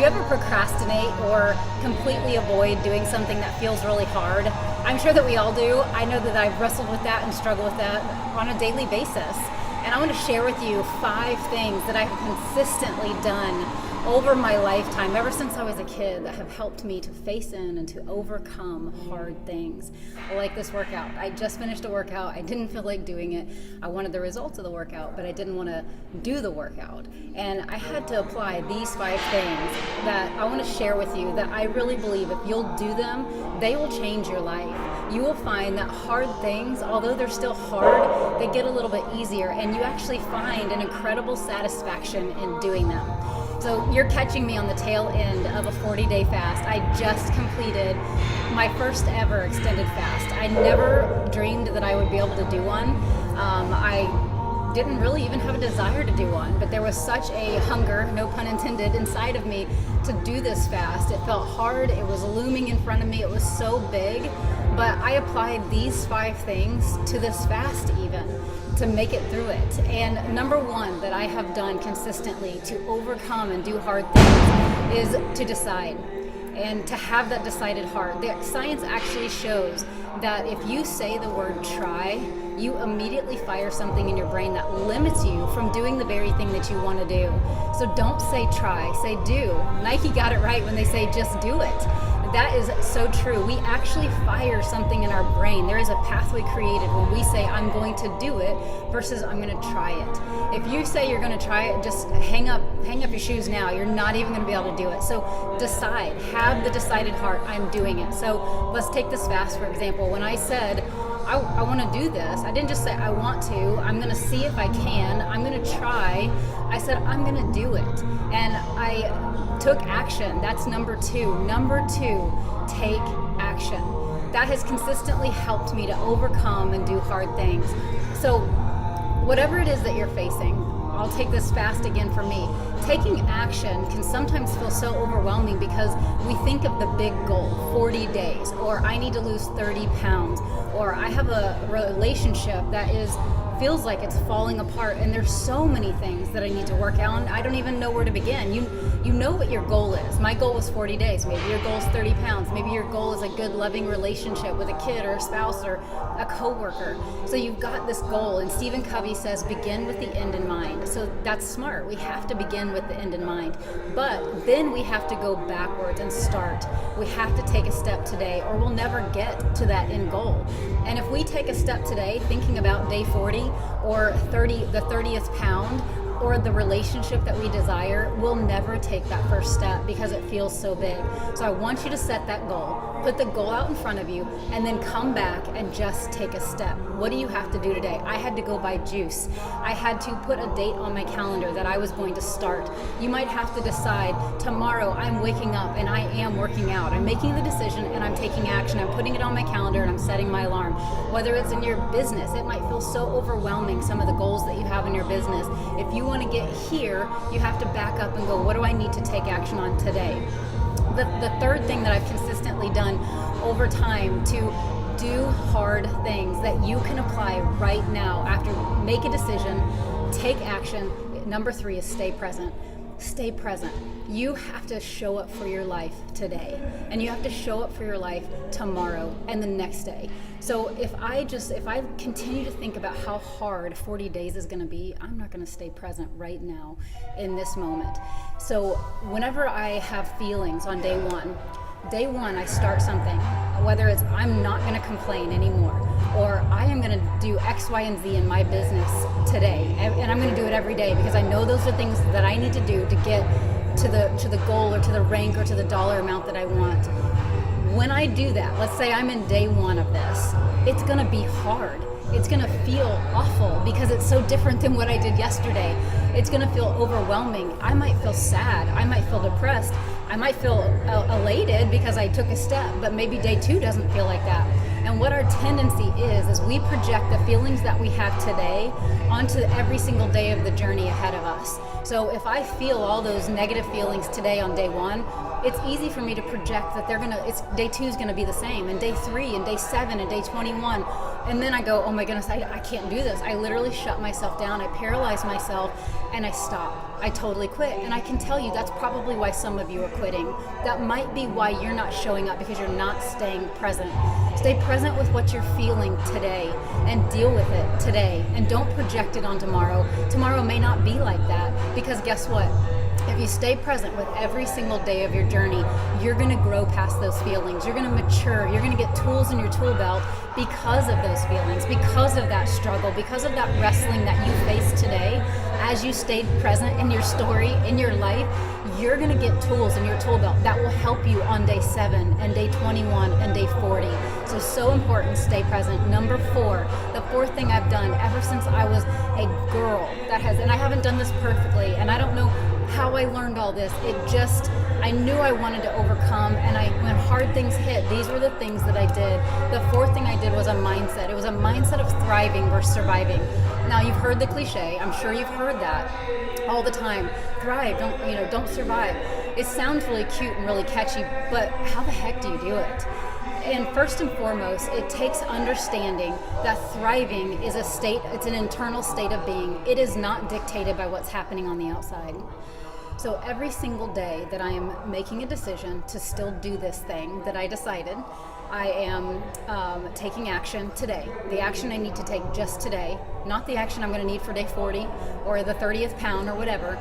you ever procrastinate or completely avoid doing something that feels really hard? I'm sure that we all do. I know that I've wrestled with that and struggled with that on a daily basis. And I want to share with you 5 things that I've consistently done over my lifetime, ever since I was a kid, that have helped me to face in and to overcome hard things. Like this workout. I just finished a workout. I didn't feel like doing it. I wanted the results of the workout, but I didn't want to do the workout. And I had to apply these 5 things that I want to share with you that I really believe if you'll do them, they will change your life. You will find that hard things, although they're still hard, they get a little bit easier, and you actually find an incredible satisfaction in doing them. So you're catching me on the tail end of a 40-day fast. I just completed my first ever extended fast. I never dreamed that I would be able to do one. I didn't really even have a desire to do one, but there was such a hunger, no pun intended, inside of me to do this fast. It felt hard. It was looming in front of me. It was so big, but I applied these 5 things to this fast even to make it through it. And number 1 that I have done consistently to overcome and do hard things is to decide and to have that decided heart. The science actually shows that if you say the word try, you immediately fire something in your brain that limits you from doing the very thing that you want to do. So don't say try, say do. Nike got it right when they say just do it. That is so true. We actually fire something in our brain. There is a pathway created when we say I'm going to do it versus I'm going to try it. If you say you're going to try it, just hang up your shoes now. You're not even going to be able to do it. So decide, have the decided heart, I'm doing it. So let's take this fast, for example. When I said I want to do this, I didn't just say I want to, I'm going to see if I can, I'm going to try. I said I'm going to do it. And I took action. That's number 2. Number 2, take action. That has consistently helped me to overcome and do hard things. So whatever it is that you're facing, I'll take this fast again for me. Taking action can sometimes feel so overwhelming because we think of the big goal, 40 days, or I need to lose 30 pounds, or I have a relationship that feels like it's falling apart, and there's so many things that I need to work on. I don't even know where to begin. You know what your goal is. My goal was 40 days. Maybe your goal is 30 pounds. Maybe your goal is a good, loving relationship with a kid or a spouse or a coworker. So you've got this goal, and Stephen Covey says begin with the end in mind. So that's smart. We have to begin with the end in mind. But then we have to go backwards and start. We have to take a step today, or we'll never get to that end goal. And if we take a step today thinking about day 40 or the 30th pound, or the relationship that we desire, we'll never take that first step because it feels so big. So I want you to set that goal, put the goal out in front of you, and then come back and just take a step. What do you have to do today? I had to go buy juice. I had to put a date on my calendar that I was going to start. You might have to decide, tomorrow I'm waking up and I am working out. I'm making the decision and I'm taking action. I'm putting it on my calendar and I'm setting my alarm. Whether it's in your business, it might feel so overwhelming, some of the goals that you have in your business. If you want to get here, you have to back up and go, what do I need to take action on today? The third thing that I've consistently done over time to do hard things that you can apply right now after make a decision, take action. Number 3 is stay present. Stay present. You have to show up for your life today, and you have to show up for your life tomorrow and the next day. So if I continue to think about how hard 40 days is going to be, I'm not going to stay present right now in this moment. So whenever I have feelings on day one I start something, whether it's I'm not going to complain anymore, or I am going to do X, Y, and Z in my business today, and I'm going to do it every day because I know those are things that I need to do to get to the goal or to the rank or to the dollar amount that I want. When I do that, let's say I'm in day 1 of this, it's going to be hard. It's going to feel awful because it's so different than what I did yesterday. It's going to feel overwhelming. I might feel sad. I might feel depressed. I might feel elated because I took a step, but maybe day 2 doesn't feel like that. And what our tendency is we project the feelings that we have today onto every single day of the journey ahead of us. So if I feel all those negative feelings today on day 1, it's easy for me to project that day 2 is gonna be the same, and day 3, and day 7, and day 21. And then I go, oh my goodness, I can't do this. I literally shut myself down. I paralyze myself and I stop. I totally quit. And I can tell you that's probably why some of you are quitting. That might be why you're not showing up, because you're not staying present. Stay present with what you're feeling today and deal with it today. And don't project it on tomorrow. Tomorrow may not be like that, because guess what? If you stay present with every single day of your journey, you're going to grow past those feelings. You're going to mature. You're going to get tools in your tool belt because of those feelings, because of that struggle, because of that wrestling that you face today. As you stayed present in your story, in your life, you're going to get tools in your tool belt that will help you on day 7 and day 21 and day 40. So important, stay present. Number 4, the fourth thing I've done ever since I was a girl and I haven't done this perfectly, and I don't know how I learned all this. I knew I wanted to overcome, and when hard things hit, these were the things that I did. The fourth thing I did was a mindset. It was a mindset of thriving versus surviving. Now, you've heard the cliche. I'm sure you've heard that all the time. Thrive, don't survive. It sounds really cute and really catchy, but how the heck do you do it? And first and foremost, it takes understanding that thriving is it's an internal state of being. It is not dictated by what's happening on the outside. So every single day that I am making a decision to still do this thing that I decided, I am taking action today. The action I need to take just today, not the action I'm going to need for day 40 or the 30th pound or whatever.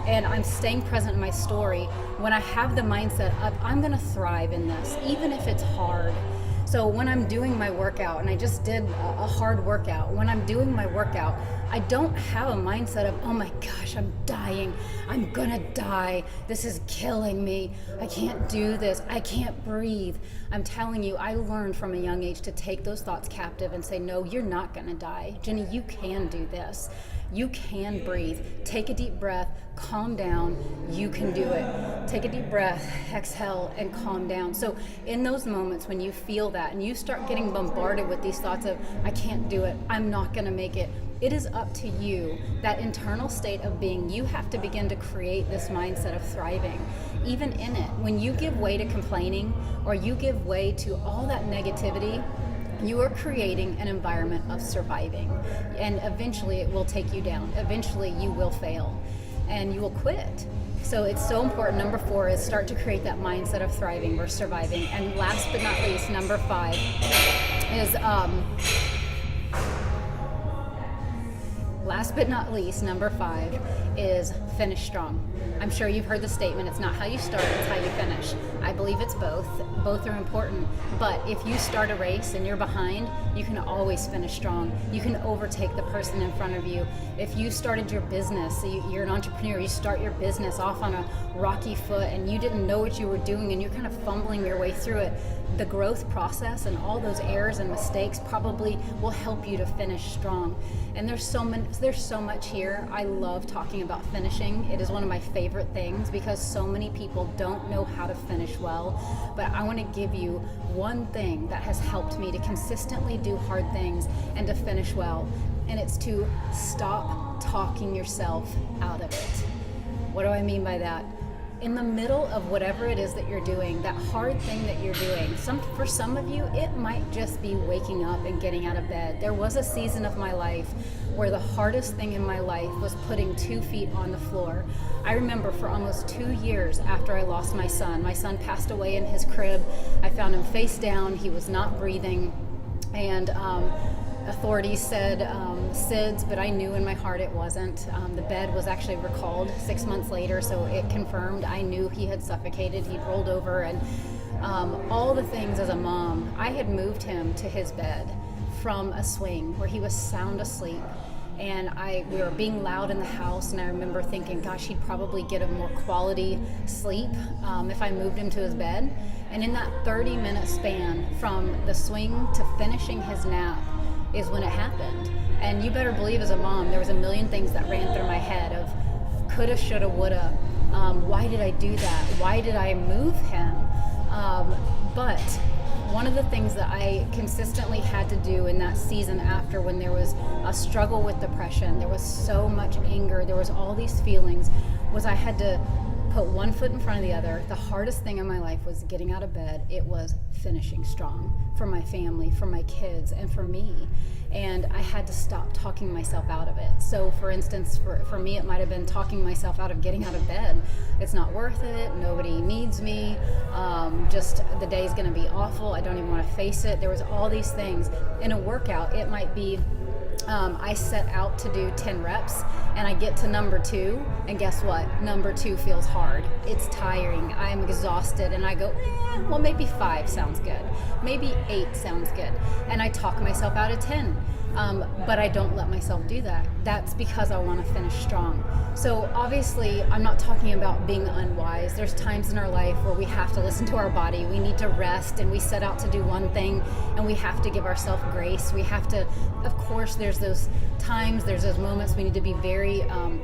And I'm staying present in my story. When I have the mindset of I'm going to thrive in this, even if it's hard. So when I'm doing my workout, and I just did a hard workout, when I'm doing my workout, I don't have a mindset of, oh my gosh, I'm dying. I'm gonna die. This is killing me. I can't do this. I can't breathe. I'm telling you, I learned from a young age to take those thoughts captive and say, no, you're not gonna die. Jenni, you can do this. You can breathe. Take a deep breath, calm down. You can do it. Take a deep breath, exhale, and calm down. So in those moments when you feel that and you start getting bombarded with these thoughts of, I can't do it, I'm not gonna make it, it is up to you, that internal state of being. You have to begin to create this mindset of thriving. Even in it, when you give way to complaining or you give way to all that negativity, you are creating an environment of surviving. And eventually it will take you down. Eventually you will fail and you will quit. So it's so important. Number 4 is start to create that mindset of thriving versus surviving. And last but not least, number 5 is finish strong. I'm sure you've heard the statement, it's not how you start, it's how you finish. I believe it's both. Both are important. But if you start a race and you're behind, you can always finish strong. You can overtake the person in front of you. If you started your business, so you're an entrepreneur, you start your business off on a rocky foot and you didn't know what you were doing and you're kind of fumbling your way through it, the growth process and all those errors and mistakes probably will help you to finish strong. And there's so much here. I love talking about finishing. It is one of my favorite things because so many people don't know how to finish well. But I want to give you one thing that has helped me to consistently do hard things and to finish well. And it's to stop talking yourself out of it. What do I mean by that? In the middle of whatever it is that you're doing, that hard thing that you're doing, for some of you, it might just be waking up and getting out of bed. There was a season of my life where the hardest thing in my life was putting 2 feet on the floor. I remember for almost 2 years after I lost my son passed away in his crib. I found him face down. He was not breathing. And authorities said SIDS, but I knew in my heart it wasn't. The bed was actually recalled 6 months later, so it confirmed. I knew he had suffocated, he'd rolled over, and all the things as a mom. I had moved him to his bed from a swing where he was sound asleep. And we were being loud in the house, and I remember thinking, gosh, he'd probably get a more quality sleep if I moved him to his bed. And in that 30-minute span from the swing to finishing his nap is when it happened. And you better believe as a mom, there was a million things that ran through my head of coulda, shoulda, woulda. Why did I do that? Why did I move him? But one of the things that I consistently had to do in that season after, when there was a struggle with depression, there was so much anger, there was all these feelings, was I had to put one foot in front of the other. The hardest thing in my life was getting out of bed. It was finishing strong for my family, for my kids, and for me. And I had to stop talking myself out of it. So for instance, for me, it might have been talking myself out of getting out of bed. It's not worth it. Nobody needs me. Just the day's going to be awful. I don't even want to face it. There was all these things. In a workout, it might be I set out to do 10 reps and I get to number 2, and guess what? Number 2 feels hard. It's tiring. I'm exhausted, and I go, well, maybe 5 sounds good. Maybe 8 sounds good. And I talk myself out of 10. But I don't let myself do that. That's because I want to finish strong. So obviously, I'm not talking about being unwise. There's times in our life where we have to listen to our body. We need to rest, and we set out to do one thing, and we have to give ourselves grace. We have to, of course, there's those times, there's those moments we need to be very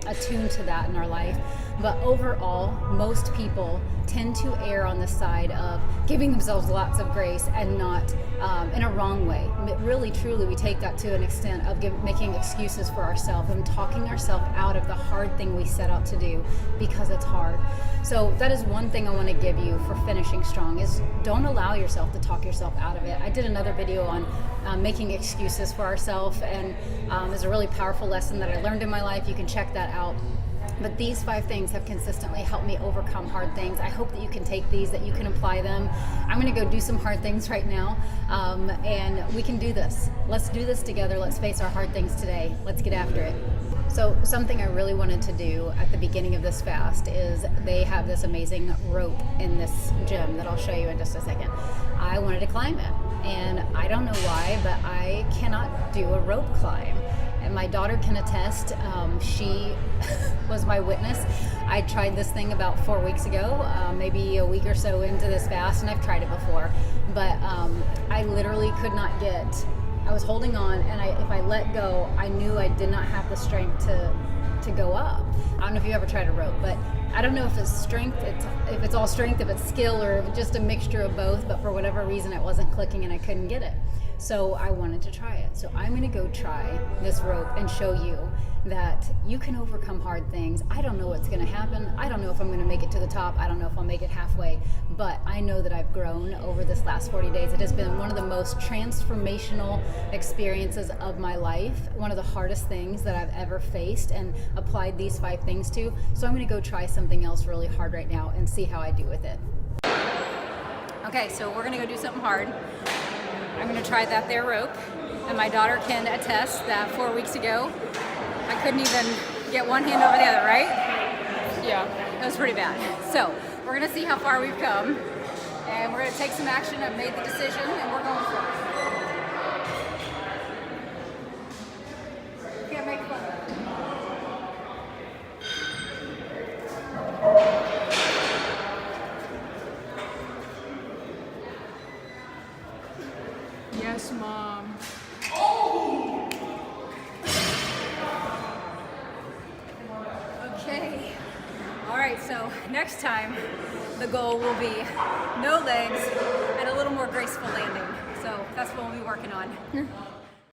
attuned to that in our life. But overall, most people tend to err on the side of giving themselves lots of grace and not in a wrong way. Really, truly, we take that to an extent of making excuses for ourselves and talking ourselves out of the hard thing we set out to do because it's hard. So that is one thing I want to give you for finishing strong is don't allow yourself to talk yourself out of it. I did another video on making excuses for ourselves, and it's a really powerful lesson that I learned in my life. You can check that out. But these 5 things have consistently helped me overcome hard things. I hope that you can take these, that you can apply them. I'm going to go do some hard things right now, and we can do this. Let's do this together. Let's face our hard things today. Let's get after it. So something I really wanted to do at the beginning of this fast is they have this amazing rope in this gym that I'll show you in just a second. I wanted to climb it, and I don't know why, but I cannot do a rope climb. And my daughter can attest. She was my witness. I tried this thing about 4 weeks ago, maybe a week or so into this fast, and I've tried it before. But I literally could not get, I was holding on, and if I let go, I knew I did not have the strength to go up. I don't know if you ever tried a rope, but I don't know if it's strength, if it's all strength, if it's skill, or if it's just a mixture of both, but for whatever reason it wasn't clicking and I couldn't get it. So I wanted to try it. So I'm going to go try this rope and show you that you can overcome hard things. I don't know what's going to happen. I don't know if I'm going to make it to the top. I don't know if I'll make it halfway. But I know that I've grown over this last 40 days. It has been one of the most transformational experiences of my life. One of the hardest things that I've ever faced and applied these 5 things to. So I'm going to go try something else really hard right now and see how I do with it. Okay, so we're going to go do something hard. I'm going to try that there rope, and my daughter can attest that 4 weeks ago I couldn't even get one hand over the other, right? Yeah. It was pretty bad. So we're going to see how far we've come, and we're going to take some action. I've made the decision, and we're going for it. Can't make fun of it. Yes, Mom. Okay. All right, so next time the goal will be no legs and a little more graceful landing. So that's what we'll be working on.